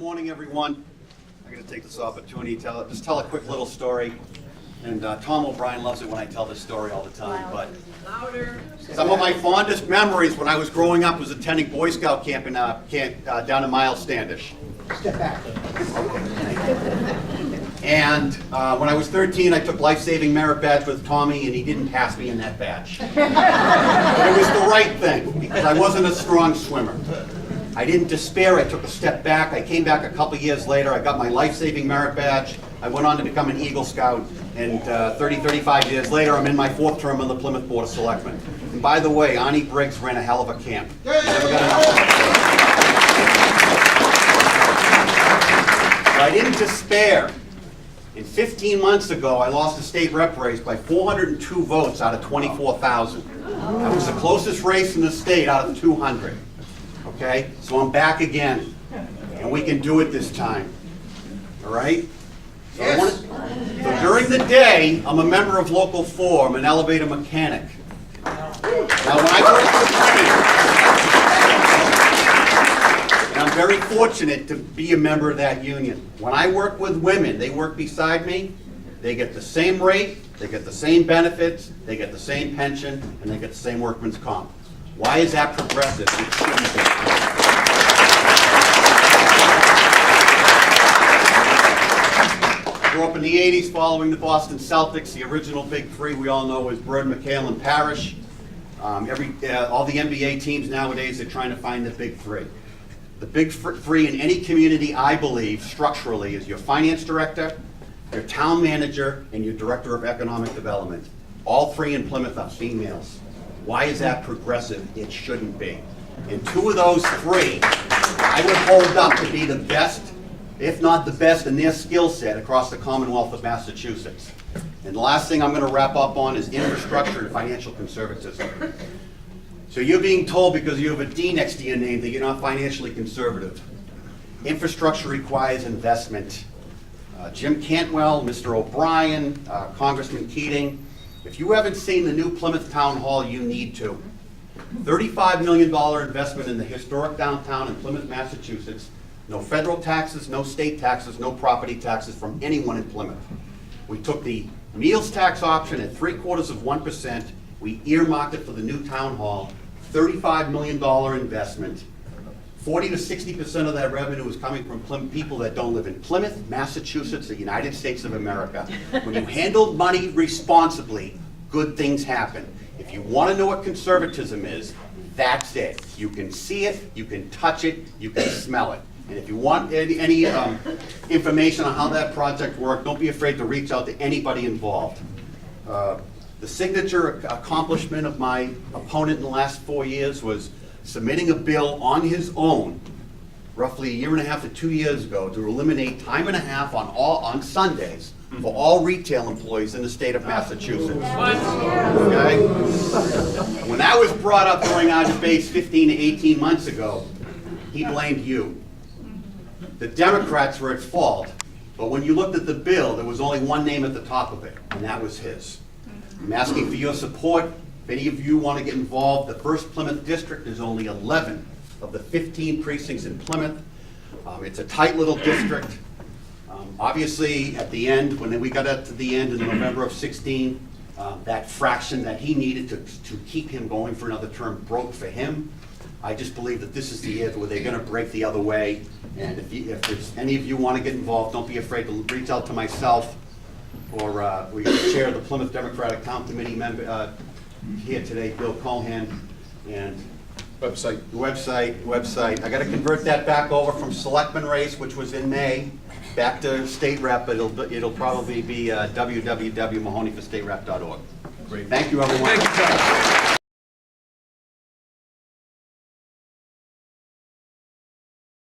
morning, everyone. I'm going to take this opportunity to just tell a quick little story. And Tom O'Brien loves it when I tell this story all the time. But some of my fondest memories when I was growing up was attending Boy Scout camp down in Miles Standish. Step back. And when I was 13, I took life-saving merit badge with Tommy, and he didn't pass me in that badge. But it was the right thing, because I wasn't a strong swimmer. I didn't despair. I took a step back. I came back a couple years later. I got my life-saving merit badge. I went on to become an Eagle Scout, and 35 years later, I'm in my 4th term on the Plymouth Board of Selectmen. And by the way, Arnie Briggs ran a hell of a camp. Never got enough. But I didn't despair. And 15 months ago, I lost a state rep race by 402 votes out of 24,000. That was the closest race in the state out of 200. Okay, so I'm back again, and we can do it this time. All right? So, so during the day, I'm a member of Local 4. I'm an elevator mechanic. Now, when I work with women, and I'm very fortunate to be a member of that union. When I work with women, they work beside me. They get the same rate, they get the same benefits, they get the same pension, and they get the same workman's comp. Why is that progressive? It shouldn't be. Grew up in the 80s following the Boston Celtics. The original Big Three we all know is Bird, McHale, and Parrish. All the NBA teams nowadays are trying to find the Big Three. The Big Three in any community, I believe, structurally, is your finance director, your town manager, and your director of economic development. All three in Plymouth are females. Why is that progressive? It shouldn't be. And 2 of those 3, I would hold up to be the best, if not the best, in their skill set across the Commonwealth of Massachusetts. And the last thing I'm going to wrap up on is infrastructure and financial conservatism. So you're being told because you have a D next to your name that you're not financially conservative. Infrastructure requires investment. Jim Cantwell, Mr. O'Brien, Congressman Keating, if you haven't seen the new Plymouth Town Hall, you need to. $35 million investment in the historic downtown in Plymouth, Massachusetts. No federal taxes, no state taxes, no property taxes from anyone in Plymouth. We took the meals tax option at 0.75%. We earmarked it for the new town hall. $35 million investment. 40 to 60% of that revenue is coming from people that don't live in Plymouth, Massachusetts, the United States of America. When you handle money responsibly, good things happen. If you want to know what conservatism is, that's it. You can see it, you can touch it, you can smell it. And if you want any information on how that project worked, don't be afraid to reach out to anybody involved. The signature accomplishment of my opponent in the last 4 years was submitting a bill on his own, roughly 1.5 to 2 years ago, to eliminate time and a half on Sundays for all retail employees in the state of Massachusetts. Okay? When that was brought up during our debates 15 to 18 months ago, he blamed you. The Democrats were at fault, but when you looked at the bill, there was only one name at the top of it, and that was his. I'm asking for your support. If any of you want to get involved, the 1st Plymouth District is only 11 of the 15 precincts in Plymouth. It's a tight little district. Obviously, at the end, when we got up to the end in November of 16, that fraction that he needed to keep him going for another term broke for him. I just believe that this is the year where they're going to break the other way. And if there's any of you want to get involved, don't be afraid to reach out to myself, or we got the chair of the Plymouth Democratic Town Committee member here today, Bill Cohan, and website. I got to convert that back over from selectman race, which was in May, back to state rep. It'll probably be www.mahoneyforstaterep.org. Great. Thank you, everyone. Thank you, Tom.